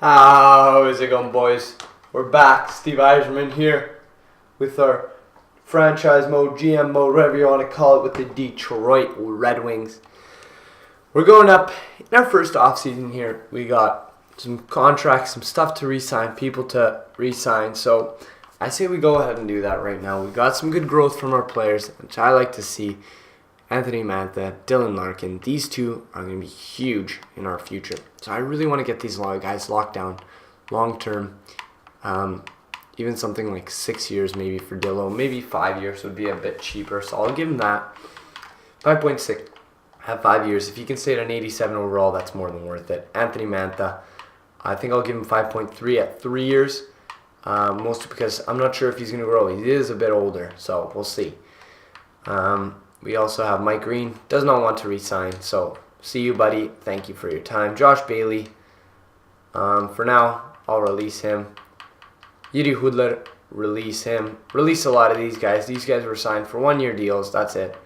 How is it going, boys? We're back. Steve Eiserman here with our franchise mode, GM mode, whatever you want to call it, with the Detroit Red Wings. We're going up in our first offseason here. We got some contracts, some stuff to re-sign, people to re-sign. So I say we go ahead and do that right now. We got some good growth from our players, which I like to see. Anthony Mantha, Dylan Larkin, these two are going to be huge in our future. So I really want to get these guys locked down long term. Even something like 6 years maybe for Dillo. Maybe 5 years would be a bit cheaper. So I'll give him that. 5.6. Have 5 years. If he can stay at an 87 overall, that's more than worth it. Anthony Mantha, I think I'll give him 5.3 at 3 years. Mostly because I'm not sure if he's going to grow. He is a bit older, so we'll see. We also have Mike Green, does not want to re-sign, so see you, buddy. Thank you for your time. Josh Bailey, for now, I'll release him. Yuri Hudler, release him. Release a lot of these guys. These guys were signed for 1 year deals. That's it.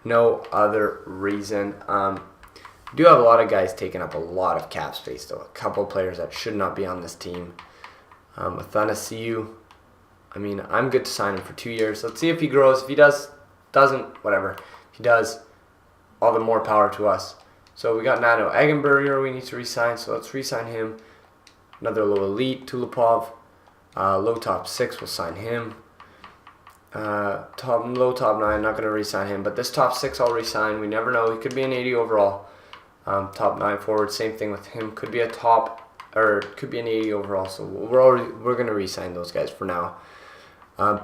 No other reason. We do have a lot of guys taking up a lot of cap space, though. A couple of players that should not be on this team. Athanasiou, I mean, I'm good to sign him for 2 years. Let's see if he grows. If he doesn't, whatever. If he does, all the more power to us. So we got Nano Eggenberger we need to re-sign, so let's re-sign him. Another low elite, Tulipov. Low top 6, we'll sign him. Low top 9, not going to re-sign him, but this top 6 I'll re-sign. We never know, he could be an 80 overall. Top 9 forward, same thing with him. Could be a could be an 80 overall, so we're going to re-sign those guys for now.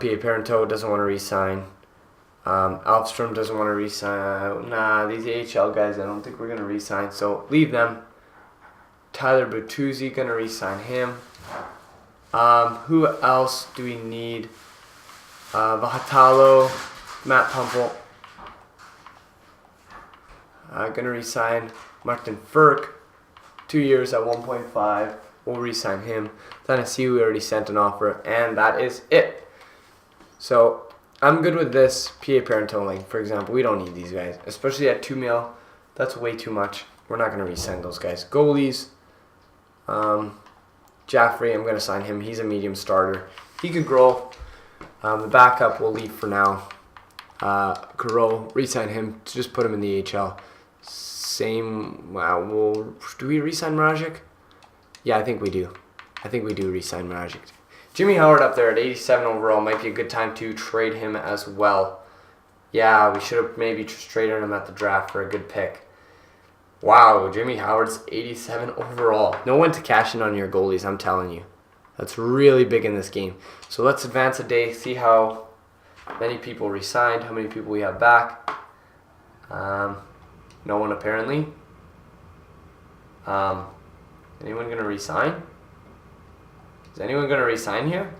P.A. Parenteau doesn't want to re-sign. Alfstrom doesn't want to re-sign. Nah, these AHL guys, I don't think we're going to re-sign, so leave them. Tyler Bertuzzi, going to re-sign him. Who else do we need? Vahatalo, Matt Pumple. Going to re-sign Martin Furk. 2 years at 1.5. We'll re-sign him. Tennessee, we already sent an offer, and that is it. So I'm good with this. PA Parentoling, for example. We don't need these guys, especially at $2 million. That's way too much. We're not going to re-sign those guys. Goalies. Jaffrey, I'm going to sign him. He's a medium starter. He could grow. The backup we'll leave for now. Carroll, re-sign him to just put him in the AHL. Same. Do we re-sign Mrazek? Yeah, I think we do. I think we do re-sign Mrazek. Jimmy Howard up there at 87 overall might be a good time to trade him as well. Yeah, we should have maybe just traded him at the draft for a good pick. Wow, Jimmy Howard's 87 overall. No one to cash in on your goalies, I'm telling you. That's really big in this game. So let's advance a day, see how many people re-signed, how many people we have back. No one apparently. Anyone going to re-sign? Is anyone going to re-sign here?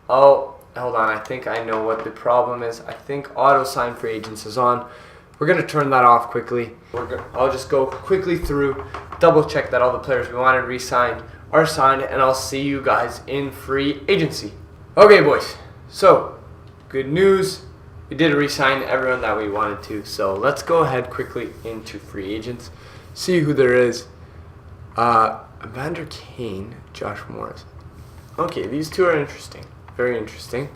Oh, hold on. I think I know what the problem is. I think auto sign free agents is on. We're going to turn that off quickly. I'll just go quickly through, double check that all the players we wanted re-signed are signed, and I'll see you guys in free agency. Okay, boys. So, good news. We did re-sign everyone that we wanted to. So let's go ahead quickly into free agents. See who there is. Evander Kane, Josh Morris. Okay, these two are interesting. Very interesting.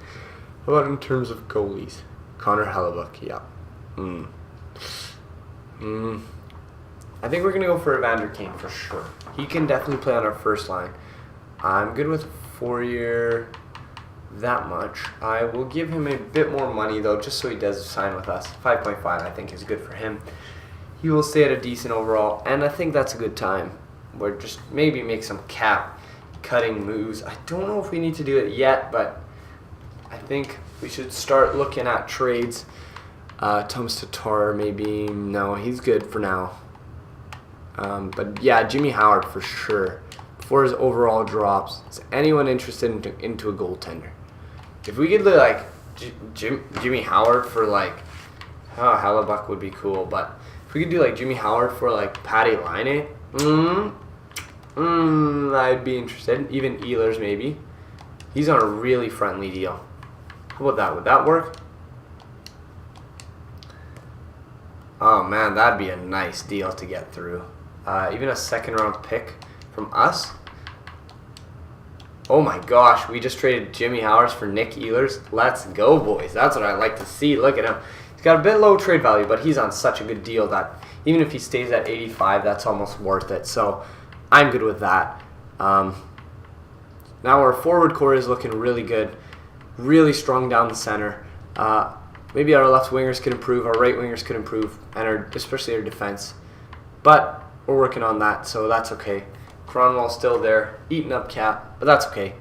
How about in terms of goalies? Connor Hellebuck, yeah. I think we're going to go for Evander Kane for sure. He can definitely play on our first line. I'm good with 4 year, that much. I will give him a bit more money though, just so he does sign with us. 5.5 I think is good for him. He will stay at a decent overall, and I think that's a good time. We're just maybe make some cap cutting moves. I don't know if we need to do it yet, but I think we should start looking at trades. Thomas Tatar, maybe. No, he's good for now. But yeah, Jimmy Howard for sure. Before his overall drops, is anyone interested into a goaltender? If we could like Jimmy Howard for like, Hellebuck would be cool. But if we could do like Jimmy Howard for like Patty Laine, I'd be interested. Even Ehlers maybe. He's on a really friendly deal. How about that? Would that work? Oh man, that'd be a nice deal to get through. Even a second round pick from us. Oh my gosh, we just traded Jimmy Howers for Nick Ehlers. Let's go, boys. That's what I like to see. Look at him. He's got a bit low trade value, but he's on such a good deal that even if he stays at 85, that's almost worth it. So I'm good with that. Now our forward core is looking really good. Really strong down the center. Maybe our left wingers could improve, our right wingers could improve, and especially our defense. But we're working on that, so that's okay. Cronwall's still there, eating up cap, but that's okay.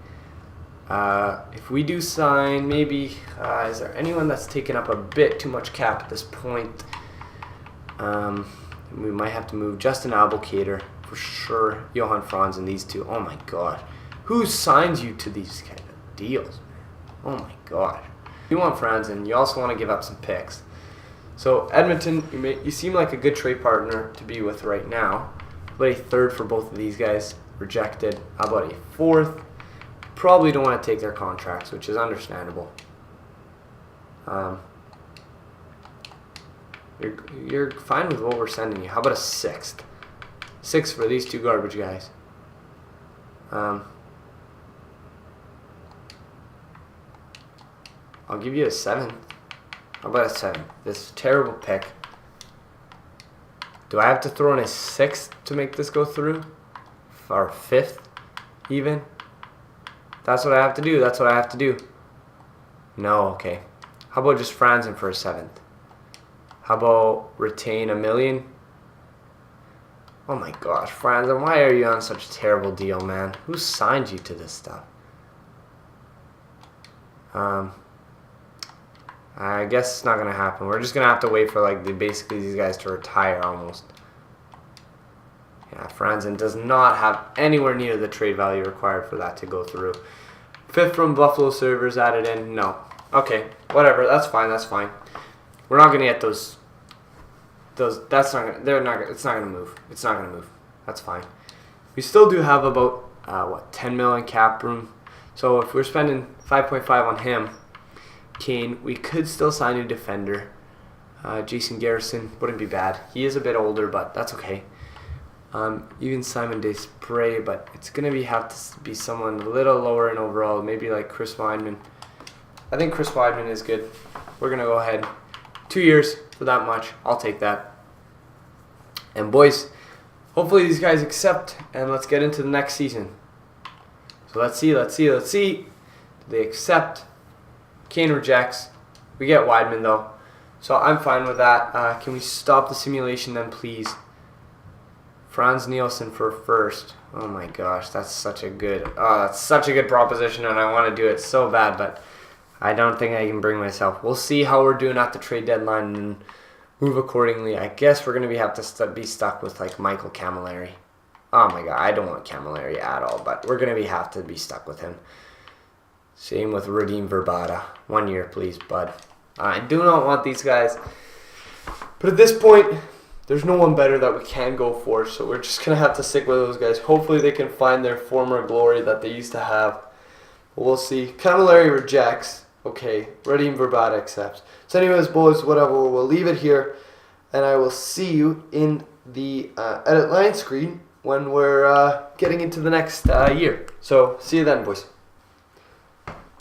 If we do sign, maybe, is there anyone that's taking up a bit too much cap at this point? We might have to move Justin Abelkader for sure. Johan Franz and these two. Oh my god. Who signs you to these kind of deals? Oh my god. You want Franz and you also want to give up some picks. So Edmonton, you seem like a good trade partner to be with right now. But a third for both of these guys, rejected. How about a fourth? Probably don't want to take their contracts, which is understandable. You're fine with what we're sending you. How about a sixth? Six for these two garbage guys. I'll give you a seventh. How about a seventh? This terrible pick. Do I have to throw in a sixth to make this go through? Or fifth, even? That's what I have to do. That's what I have to do. No, okay. How about just Franzen for a seventh? How about retain $1 million? Oh my gosh, Franzen, why are you on such a terrible deal, man? Who signed you to this stuff? I guess it's not going to happen. We're just going to have to wait for basically these guys to retire almost. Yeah, Franzen does not have anywhere near the trade value required for that to go through. Fifth from Buffalo Servers added in. No. Okay, whatever. That's fine. That's fine. We're not going to get those. That's not. It's not going to move. It's not going to move. That's fine. We still do have about 10 million cap room. So if we're spending 5.5 on him, Kane, we could still sign a defender. Jason Garrison wouldn't be bad. He is a bit older, but that's okay. Even Simon Desprez, but it's gonna have to be someone a little lower in overall, maybe like Chris Weidman. I think Chris Weidman is good. We're gonna go ahead. 2 years for that much. I'll take that. And boys, hopefully these guys accept, and let's get into the next season. So let's see. Do they accept? Kane rejects. We get Weidman though. So I'm fine with that. Can we stop the simulation then, please? Franz Nielsen for first. Oh my gosh, that's such a good proposition, and I want to do it so bad, but I don't think I can bring myself. We'll see how we're doing at the trade deadline and move accordingly. I guess we're gonna have to be stuck with like Michael Camilleri. Oh my god, I don't want Camilleri at all, but we're gonna have to be stuck with him. Same with Radim Verbata. 1 year, please, bud. I do not want these guys. But at this point, there's no one better that we can go for, so we're just going to have to stick with those guys. Hopefully they can find their former glory that they used to have. But we'll see. Camilleri rejects. Okay. Radim Verbata accepts. So anyways, boys, whatever. We'll leave it here. And I will see you in the edit line screen when we're getting into the next year. So see you then, boys.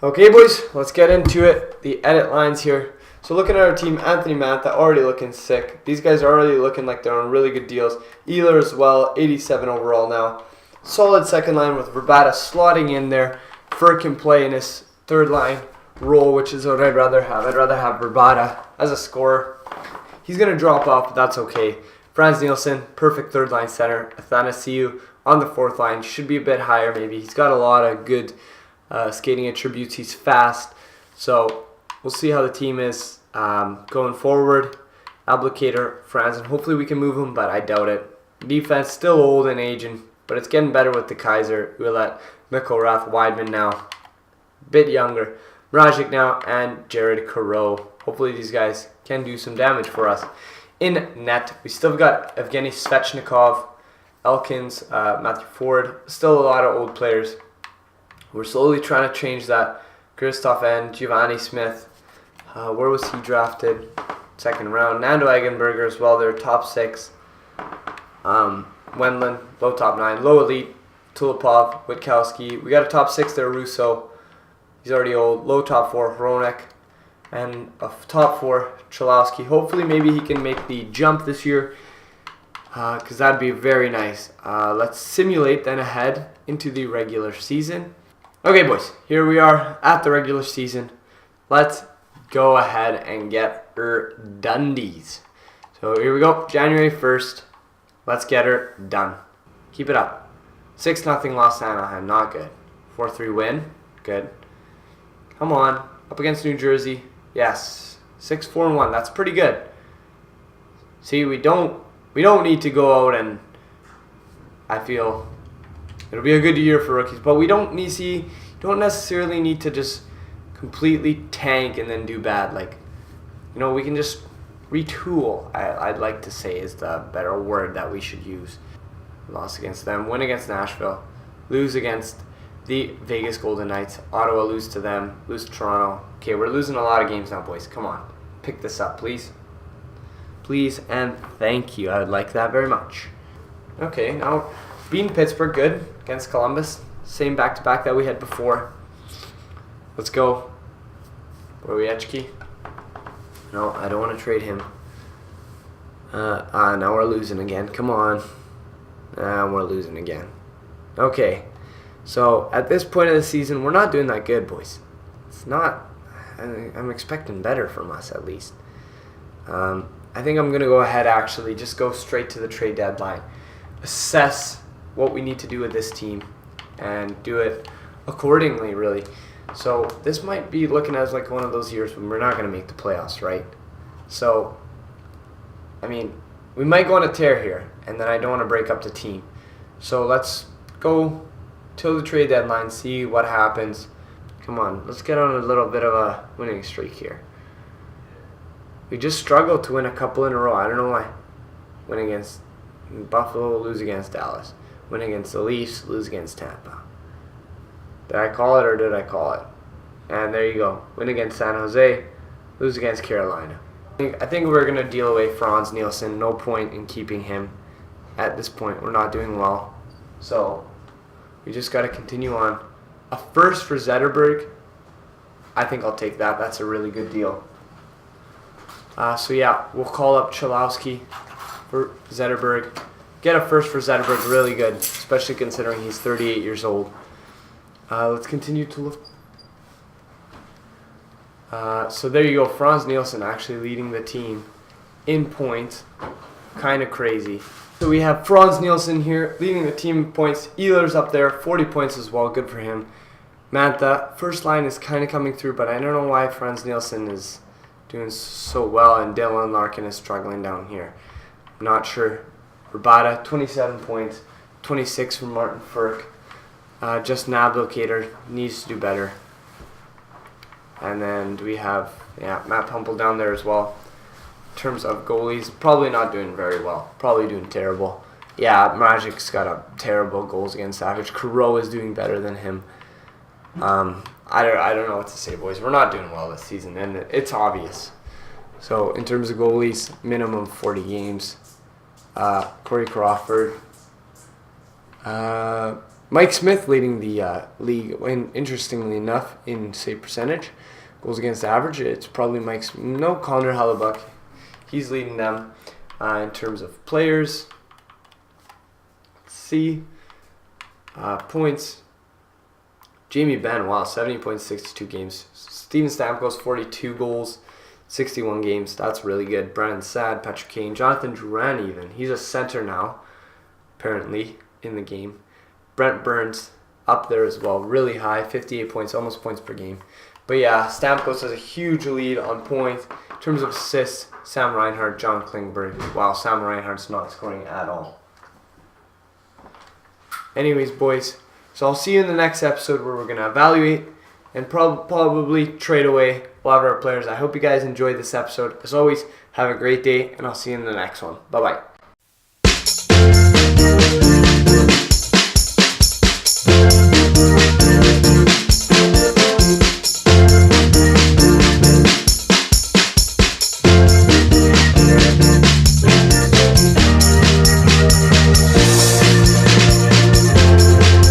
Okay, boys, let's get into it. The edit lines here. So looking at our team, Anthony Mantha already looking sick. These guys are already looking like they're on really good deals. Ehlers as well, 87 overall now. Solid second line with Verbata slotting in there. Fur can play in his third line role, which is what I'd rather have. I'd rather have Verbata as a scorer. He's going to drop off, but that's okay. Franz Nielsen, perfect third line center. Athanasiou on the fourth line. Should be a bit higher maybe. He's got a lot of good skating attributes. He's fast, so we'll see how the team is going forward. Applicator, Franz, and hopefully we can move him, but I doubt it. Defense still old and aging, but it's getting better with the Kaiser. Ouellet, Mikkel Weidman now, bit younger. Mrazek now, and Jared Coreau. Hopefully these guys can do some damage for us. In net, we still got Evgeny Svechnikov, Elkins, Matthew Ford. Still a lot of old players. We're slowly trying to change that. Christoph and Giovanni Smith. Where was he drafted? Second round. Nando Eggenberger as well. They're top 6. Wendland, low top 9. Low elite. Tulipov, Witkowski. We got a top 6 there, Russo. He's already old. Low top 4, Hronek. And a top 4, Chalowski. Hopefully maybe he can make the jump this year, because that'd be very nice. Let's simulate then ahead into the regular season. Okay, boys, here we are at the regular season. Let's go ahead and get her Dundies. So here we go, January 1st. Let's get her done. Keep it up. 6-0 loss to Anaheim, not good. 4-3 win, good. Come on, up against New Jersey. Yes, 6-4-1. That's pretty good. See, we don't need to go out and, I feel it'll be a good year for rookies, but we don't necessarily need to just completely tank and then do bad. Like, we can just retool. I'd like to say is the better word that we should use. Loss against them, win against Nashville, lose against the Vegas Golden Knights, Ottawa lose to them, lose to Toronto. Okay, we're losing a lot of games now, boys. Come on, pick this up, please. Please and thank you. I would like that very much. Okay, now beating Pittsburgh, good. Against Columbus, same back-to-back that we had before. Let's go. Borwiecki. No, I don't want to trade him. Now we're losing again. Come on. We're losing again. Okay. So, at this point of the season, we're not doing that good, boys. It's not. I'm expecting better from us, at least. I think I'm going to go ahead, actually, just go straight to the trade deadline. Assess what we need to do with this team and do it accordingly, really. So, this might be looking as like one of those years when we're not going to make the playoffs, right? So, I mean, we might go on a tear here, and then I don't want to break up the team. So, let's go till the trade deadline, see what happens. Come on, let's get on a little bit of a winning streak here. We just struggled to win a couple in a row. I don't know why. Win against Buffalo, lose against Dallas. Win against the Leafs, lose against Tampa. Did I call it or did I call it? And there you go. Win against San Jose, lose against Carolina. I think we're going to deal away Franz Nielsen. No point in keeping him at this point. We're not doing well. So, we just got to continue on. A first for Zetterberg, I think I'll take that. That's a really good deal. So yeah, we'll call up Chalowski for Zetterberg. Get a first for Zetterberg, really good, especially considering he's 38 years old. Let's continue to look. So there you go, Franz Nielsen actually leading the team in points. Kind of crazy. So we have Franz Nielsen here leading the team in points. Ehlers up there, 40 points as well. Good for him. Mantha, first line is kind of coming through, but I don't know why Franz Nielsen is doing so well and Dylan Larkin is struggling down here. I'm not sure. Rabada, 27 points. 26 from Martin Frk. Just Nablocator needs to do better. And then do we have Matt Pumple down there as well. In terms of goalies, probably not doing very well. Probably doing terrible. Yeah, Magic's got a terrible goals against average. Kuro is doing better than him. I don't know what to say, boys. We're not doing well this season, and it's obvious. So in terms of goalies, minimum 40 games. Corey Crawford. Mike Smith leading the league, and interestingly enough, in save percentage. Goals against average, it's probably Connor Hellebuck. He's leading them in terms of players. Let's see. Points. Jamie Benn, wow, 70 points, 62 games. Steven Stamkos, 42 goals, 61 games. That's really good. Brandon Saad, Patrick Kane, Jonathan Drouin even. He's a center now, apparently, in the game. Brent Burns up there as well, really high, 58 points, almost points per game. But yeah, Stamkos has a huge lead on points. In terms of assists, Sam Reinhart, John Klingberg. Wow, Sam Reinhart's not scoring at all. Anyways, boys, so I'll see you in the next episode where we're going to evaluate and probably trade away a lot of our players. I hope you guys enjoyed this episode. As always, have a great day, and I'll see you in the next one. Bye-bye.